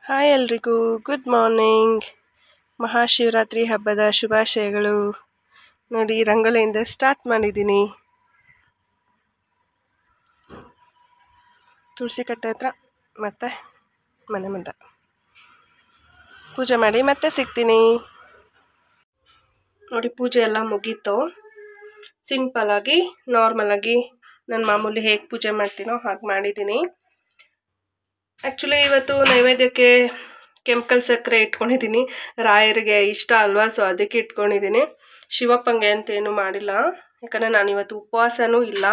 Hi ಎಲ್ರಿಗೂ good morning. Mahashivratri ಹಬ್ಬದ ಶುಭಾಶಯಗಳು. ನೋಡಿ, ರಂಗೋಲಿಯಿಂದ ಸ್ಟಾರ್ಟ್ ಮಾಡಿದ್ದೀನಿ. ತುಳಸಿ ಕಟ್ಟೆ ಹತ್ರ ಮತ್ತೆ ಮನೆ ಮುಂದೆ ಪೂಜೆ ಮಾಡಿ ಮತ್ತೆ ಸಿಗ್ತೀನಿ. ನೋಡಿ, ಪೂಜೆ ಎಲ್ಲ ಮುಗೀತು. ಸಿಂಪಲ್ಲಾಗಿ ನಾರ್ಮಲಾಗಿ ನಾನು ಮಾಮೂಲಿ ಹೇಗೆ ಪೂಜೆ ಮಾಡ್ತೀನೋ ಹಾಗೆ ಮಾಡಿದ್ದೀನಿ. ಆ್ಯಕ್ಚುಲಿ ಇವತ್ತು ನೈವೇದ್ಯಕ್ಕೆ ಕೆಂಪಲ್ ಸಕ್ಕರೆ ಇಟ್ಕೊಂಡಿದ್ದೀನಿ. ರಾಯರಿಗೆ ಇಷ್ಟ ಅಲ್ವಾ, ಸೊ ಅದಕ್ಕೆ ಇಟ್ಕೊಂಡಿದ್ದೀನಿ. ಶಿವಪ್ಪಂಗೆ ಅಂತೇನು ಮಾಡಿಲ್ಲ, ಯಾಕಂದರೆ ನಾನಿವತ್ತು ಉಪವಾಸನೂ ಇಲ್ಲ.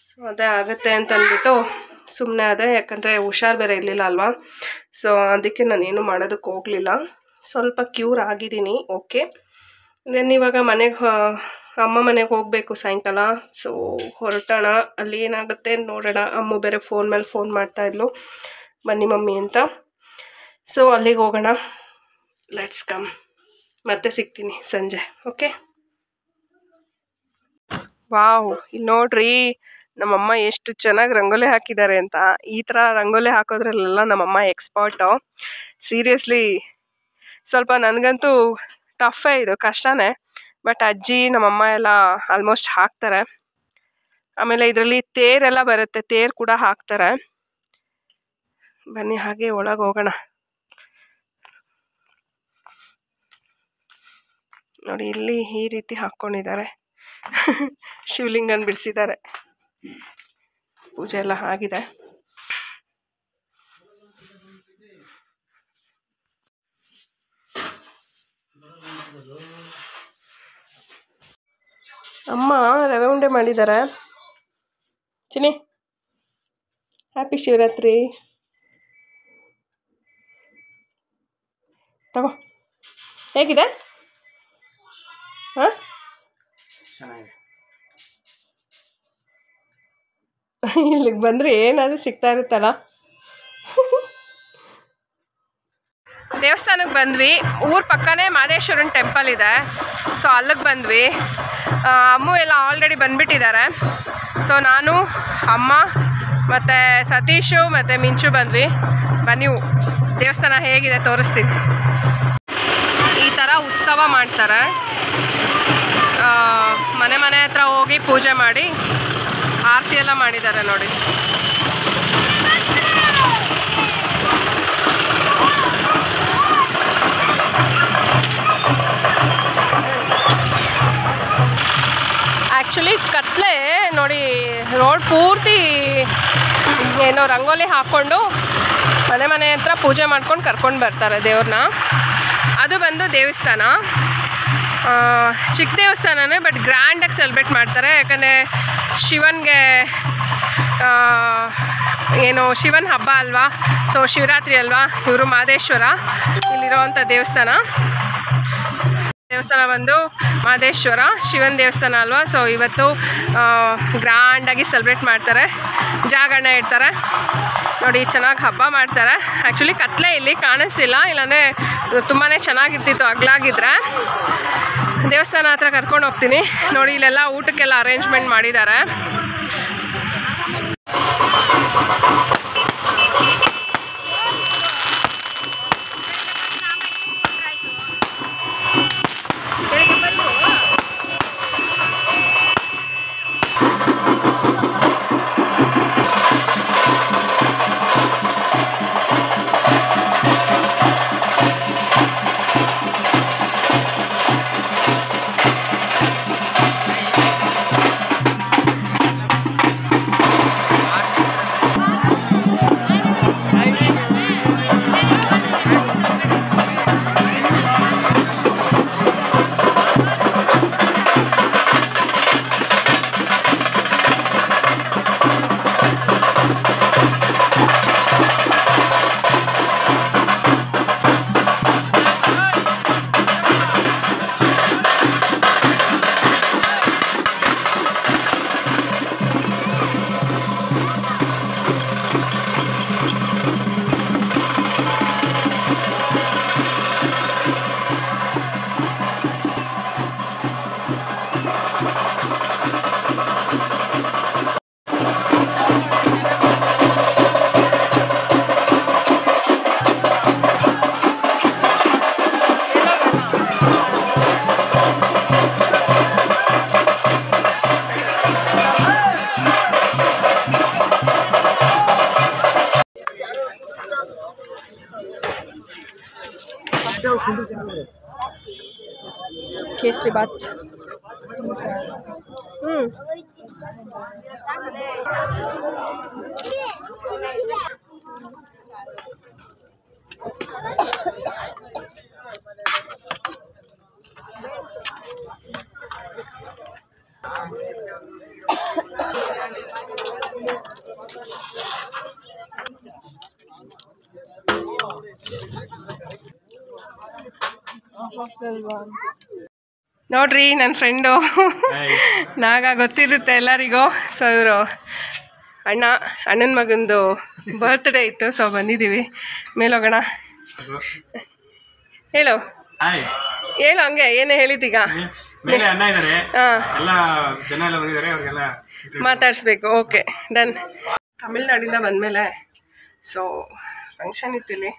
ಸೊ ಅದೇ ಆಗುತ್ತೆ ಅಂತ ಅಂದ್ಬಿಟ್ಟು ಸುಮ್ಮನೆ ಅದೇ, ಯಾಕಂದರೆ ಹುಷಾರು ಬೇರೆ ಇರಲಿಲ್ಲ ಅಲ್ವಾ. ಸೊ ಅದಕ್ಕೆ ನಾನೇನು ಮಾಡೋದಕ್ಕೆ ಹೋಗಲಿಲ್ಲ. ಸ್ವಲ್ಪ ಕ್ಯೂರ್ ಆಗಿದ್ದೀನಿ, ಓಕೆ. ದೆನ್ ಇವಾಗ ಅಮ್ಮ ಮನೆಗೆ ಹೋಗಬೇಕು ಸಾಯಂಕಾಲ. ಸೊ ಹೊರಟೋಣ, ಅಲ್ಲಿ ಏನಾಗುತ್ತೆ ನೋಡೋಣ. ಅಮ್ಮ ಬೇರೆ ಫೋನ್ ಮೇಲೆ ಫೋನ್ ಮಾಡ್ತಾಯಿದ್ಲು, ಬನ್ನಿ ಮಮ್ಮಿ ಅಂತ. ಸೊ ಅಲ್ಲಿಗೆ ಹೋಗೋಣ. Let's come. ಮತ್ತೆ ಸಿಗ್ತೀನಿ ಸಂಜೆ, ಓಕೆ. ವಾವ್, ಇಲ್ಲಿ ನೋಡ್ರಿ ನಮ್ಮಮ್ಮ ಎಷ್ಟು ಚೆನ್ನಾಗಿ ರಂಗೋಲಿ ಹಾಕಿದ್ದಾರೆ ಅಂತ. ಈ ಥರ ರಂಗೋಲಿ ಹಾಕೋದ್ರಲ್ಲೆಲ್ಲ ನಮ್ಮಮ್ಮ ಎಕ್ಸ್ಪರ್ಟು. ಸೀರಿಯಸ್ಲಿ ಸ್ವಲ್ಪ ನನಗಂತೂ ಟಫೇ, ಇದು ಕಷ್ಟನೇ. ಬಟ್ ಅಜ್ಜಿ ನಮ್ಮಮ್ಮ ಎಲ್ಲ ಆಲ್ಮೋಸ್ಟ್ ಹಾಕ್ತಾರೆ. ಆಮೇಲೆ ಇದರಲ್ಲಿ ತೇರೆಲ್ಲ ಬರುತ್ತೆ, ತೇರು ಕೂಡ ಹಾಕ್ತಾರೆ. ಬನ್ನಿ ಹಾಗೆ ಒಳಗೆ ಹೋಗೋಣ. ನೋಡಿ, ಇಲ್ಲಿ ಈ ರೀತಿ ಹಾಕ್ಕೊಂಡಿದ್ದಾರೆ. ಶಿವಲಿಂಗನ ಬಿಡಿಸಿದ್ದಾರೆ. ಪೂಜೆ ಎಲ್ಲ ಆಗಿದೆ. ಅಮ್ಮ ರವೆ ಉಂಡೆ ಮಾಡಿದ್ದಾರೆ. ಚಿನಿ, ಹ್ಯಾಪಿ ಶಿವರಾತ್ರಿ. ತಗೋ, ಹೇಗಿದೆ? ಹಾಂ, ಇಲ್ಲಿಗೆ ಬಂದರೆ ಏನಾದರೂ ಸಿಗ್ತಾ ಇರುತ್ತಲ್ಲ. ದೇವಸ್ಥಾನಕ್ಕೆ ಬಂದ್ವಿ. ಊರ ಪಕ್ಕನೇ ಮಾದೇಶ್ವರನ ಟೆಂಪಲ್ ಇದೆ, ಸೊ ಅಲ್ಲಿಗೆ ಬಂದ್ವಿ. ಅಮ್ಮು ಎಲ್ಲ ಆಲ್ರೆಡಿ ಬಂದುಬಿಟ್ಟಿದ್ದಾರೆ. ಸೊ ನಾನು, ಅಮ್ಮ ಮತ್ತು ಸತೀಶು ಮತ್ತು ಮಿಂಚು ಬಂದ್ವಿ. ಬನ್ನಿ, ದೇವಸ್ಥಾನ ಹೇಗಿದೆ ತೋರಿಸ್ತೀನಿ. ಈ ಥರ ಉತ್ಸವ ಮಾಡ್ತಾರೆ. ಮನೆ ಮನೆ ಹತ್ರ ಹೋಗಿ ಪೂಜೆ ಮಾಡಿ ಆರತಿ ಎಲ್ಲ ಮಾಡಿದ್ದಾರೆ ನೋಡಿ. ಆ್ಯಕ್ಚುಲಿ ಕತ್ಲೆ ನೋಡಿ, ರೋಡ್ ಪೂರ್ತಿ ಏನೋ ರಂಗೋಲಿ ಹಾಕ್ಕೊಂಡು ಮನೆ ಮನೆ ಹತ್ರ ಪೂಜೆ ಮಾಡ್ಕೊಂಡು ಕರ್ಕೊಂಡು ಬರ್ತಾರೆ ದೇವ್ರನ್ನ. ಅದು ಬಂದು ದೇವಸ್ಥಾನ, ಚಿಕ್ಕ ದೇವಸ್ಥಾನನೇ, ಬಟ್ ಗ್ರ್ಯಾಂಡಾಗಿ ಸೆಲೆಬ್ರೇಟ್ ಮಾಡ್ತಾರೆ. ಯಾಕಂದರೆ ಶಿವನಿಗೆ ಏನು ಶಿವನ ಹಬ್ಬ ಅಲ್ವಾ, ಸೊ ಶಿವರಾತ್ರಿ ಅಲ್ವಾ. ಇವರು ಮಾದೇಶ್ವರ ಇಲ್ಲಿರೋವಂಥ ದೇವಸ್ಥಾನ ಬಂದು ಮಾದೇಶ್ವರ ಶಿವನ ದೇವಸ್ಥಾನ ಅಲ್ವಾ. ಸೊ ಇವತ್ತು ಗ್ರ್ಯಾಂಡಾಗಿ ಸೆಲೆಬ್ರೇಟ್ ಮಾಡ್ತಾರೆ, ಜಾಗರಣೆ ಇಡ್ತಾರೆ ನೋಡಿ. ಚೆನ್ನಾಗಿ ಹಬ್ಬ ಮಾಡ್ತಾರೆ. ಆ್ಯಕ್ಚುಲಿ ಕತ್ಲೆ ಇಲ್ಲಿ ಕಾಣಿಸ್ತಿಲ್ಲ, ಇಲ್ಲಾಂದರೆ ತುಂಬಾ ಚೆನ್ನಾಗಿರ್ತಿತ್ತು ಹಗ್ಲಾಗಿದ್ರೆ. ದೇವಸ್ಥಾನ ಹತ್ರ ಕರ್ಕೊಂಡು ಹೋಗ್ತೀನಿ ನೋಡಿ. ಇಲ್ಲೆಲ್ಲ ಊಟಕ್ಕೆಲ್ಲ ಅರೇಂಜ್ಮೆಂಟ್ ಮಾಡಿದ್ದಾರೆ. ಕೇಸರಿ ಬಾತ್. ನೋಡ್ರಿ ನನ್ನ ಫ್ರೆಂಡು ನಾಗ ಗೊತ್ತಿರುತ್ತೆ ಎಲ್ಲರಿಗೂ. ಸೊ ಇವರು ಅಣ್ಣನ ಮಗಂದು ಬರ್ತ್ಡೇ ಇತ್ತು, ಸೊ ಬಂದಿದ್ದೀವಿ. ಮೇಲೋಗೋಣ. ಹೇಳು ಹೇಳು, ಹಂಗೆ ಏನೇ ಹೇಳಿದ್ದೀಗ. ಮಾತಾಡಿಸ್ಬೇಕು. Okay done. ತಮಿಳ್ನಾಡಿಂದ ಬಂದಮೇಲೆ ಸೊ ಫಂಕ್ಷನ್ ಇತ್ತಿಲ್ಲಿ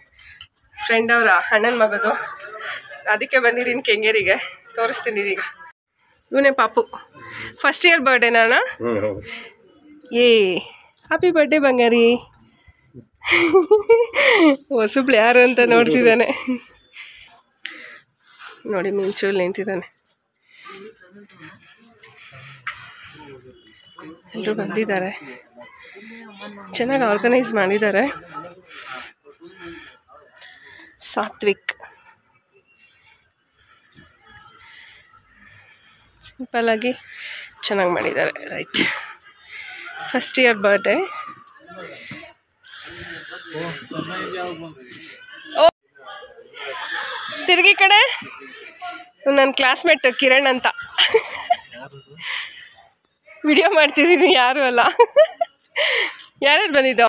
ಫ್ರೆಂಡ್ ಅವರ ಅಣ್ಣನ ಮಗದು, ಅದಕ್ಕೆ ಬಂದಿದ್ದೀನಿ ಕೆಂಗೇರಿಗೆ. ತೋರಿಸ್ತೀನಿ ಈಗ. ಇವನೇ ಪಾಪು, ಫಸ್ಟ್ ಇಯರ್ ಬರ್ಡೇ ನಾನ. ಏ ಹ್ಯಾಪಿ ಬರ್ಡೇ ಬಂಗಾರಿ. ಹೊಸಬ್ಳು ಯಾರು ಅಂತ ನೋಡ್ತಿದ್ದಾನೆ ನೋಡಿ, ಮಿಂಚೂಲ್ ನಿಂತಿದ್ದಾನೆ. ಎಲ್ಲರೂ ಬಂದಿದ್ದಾರೆ, ಚೆನ್ನಾಗಿ ಆರ್ಗನೈಸ್ ಮಾಡಿದ್ದಾರೆ. ಸಾತ್ವಿಕ್ ಸಿಂಪಲ್ ಆಗಿ ಚೆನ್ನಾಗಿ ಮಾಡಿದ್ದಾರೆ. Right, first year birthday. ಓ ತಿರುಗಿ ಕಡೆ ನನ್ನ ಕ್ಲಾಸ್ಮೇಟ್ ಕಿರಣ್ ಅಂತ ವಿಡಿಯೋ ಮಾಡ್ತಿದ್ದೀನಿ. ಯಾರು ಅಲ್ಲ. ಯಾರ್ಯಾರು ಬಂದಿದ್ದೋ?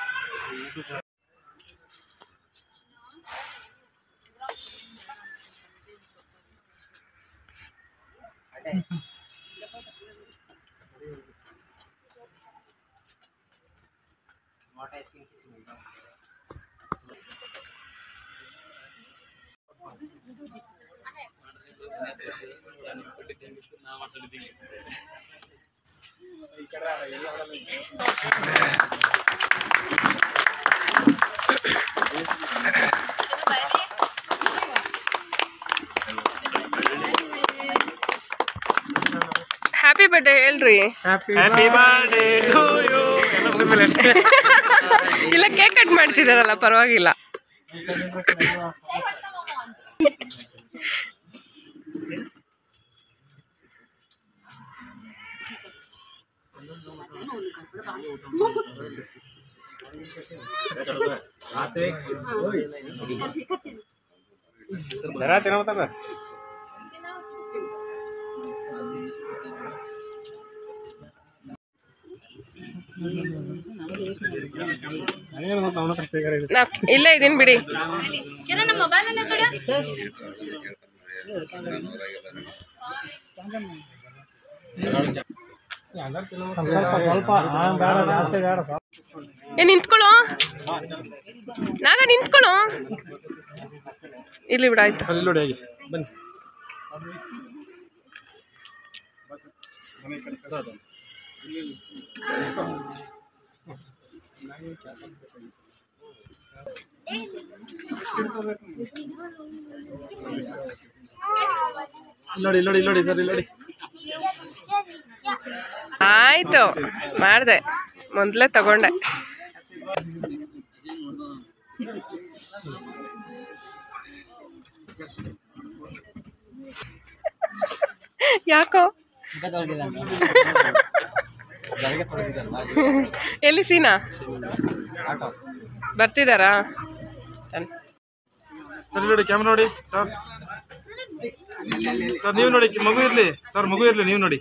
ಹ್ಯಾಪಿ ಬರ್ಡೇ ಹೇಳ್ರಿ. ಇಲ್ಲ, ಕೇಕ್ ಕಟ್ ಮಾಡ್ತಿದಾರಲ್ಲ, ಪರವಾಗಿಲ್ಲ. ಇಲ್ಲೇ ಇದೀನಿ ಬಿಡಿ. ನಿಂತ್ಕೊಳ್ಳೋ ನಾಗ, ನಿಂತ್ಕೊಳ್ಳೋ. ಇಲ್ಲಿ ಬಿಡಾಯ್ತು. ಬನ್ನಿ. ನೋಡಿ. ಆಯ್ತು, ಮಾಡ್ದೆ, ಮೊದಲೇ ತಗೊಂಡೆ. ಯಾಕೋ ಎಲ್ಲಿ ಸೀನಾ ಬರ್ತಿದಾರಾ? ನೋಡಿ ಕ್ಯಾಮ್ರಾ ನೋಡಿ ಸರ್. ಸರ್ ನೀವು ನೋಡಿ, ಮಗು ಇರ್ಲಿ ಸರ್, ಮಗು ಇರ್ಲಿ, ನೀವು ನೋಡಿ.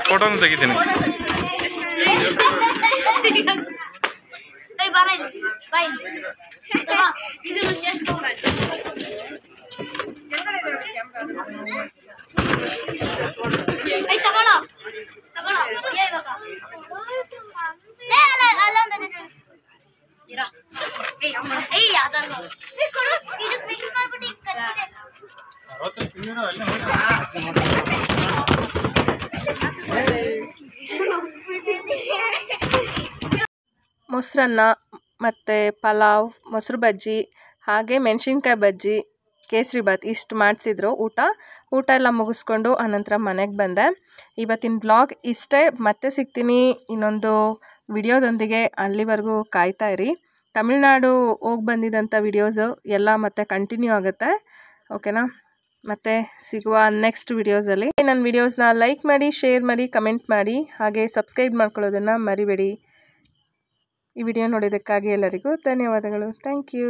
ಫೋಟೋನು ತೆಗಿತೀನಿ. ಮೊಸರನ್ನ ಮತ್ತು ಪಲಾವ್, ಮೊಸರು ಬಜ್ಜಿ, ಹಾಗೆ ಮೆಣಸಿನ್ಕಾಯಿ ಬಜ್ಜಿ, ಕೇಸರಿ ಬಾತ್ ಇಷ್ಟು ಮಾಡಿಸಿದ್ರು. ಊಟ ಎಲ್ಲ ಮುಗಿಸ್ಕೊಂಡು ಆನಂತರ ಮನೆಗೆ ಬಂದೆ. ಇವತ್ತಿನ ಬ್ಲಾಗ್ ಇಷ್ಟೇ. ಮತ್ತೆ ಸಿಗ್ತೀನಿ ಇನ್ನೊಂದು ವಿಡಿಯೋದೊಂದಿಗೆ. ಅಲ್ಲಿವರೆಗೂ ಕಾಯ್ತಾ ಇರಿ. ತಮಿಳ್ನಾಡು ಹೋಗಿ ಬಂದಿದ್ದಂಥ ವಿಡಿಯೋಸು ಎಲ್ಲ ಮತ್ತೆ ಕಂಟಿನ್ಯೂ ಆಗುತ್ತೆ. ಓಕೆನಾ? ಮತ್ತೆ ಸಿಗುವ ನೆಕ್ಸ್ಟ್ ವಿಡಿಯೋಸಲ್ಲಿ. ನನ್ನ ವಿಡಿಯೋಸ್ನ ಲೈಕ್ ಮಾಡಿ, ಶೇರ್ ಮಾಡಿ, ಕಮೆಂಟ್ ಮಾಡಿ, ಹಾಗೆ ಸಬ್ಸ್ಕ್ರೈಬ್ ಮಾಡ್ಕೊಳ್ಳೋದನ್ನು ಮರಿಬೇಡಿ. ಈ ವಿಡಿಯೋ ನೋಡೋದಕ್ಕಾಗಿ ಎಲ್ಲರಿಗೂ ಧನ್ಯವಾದಗಳು. Thank you.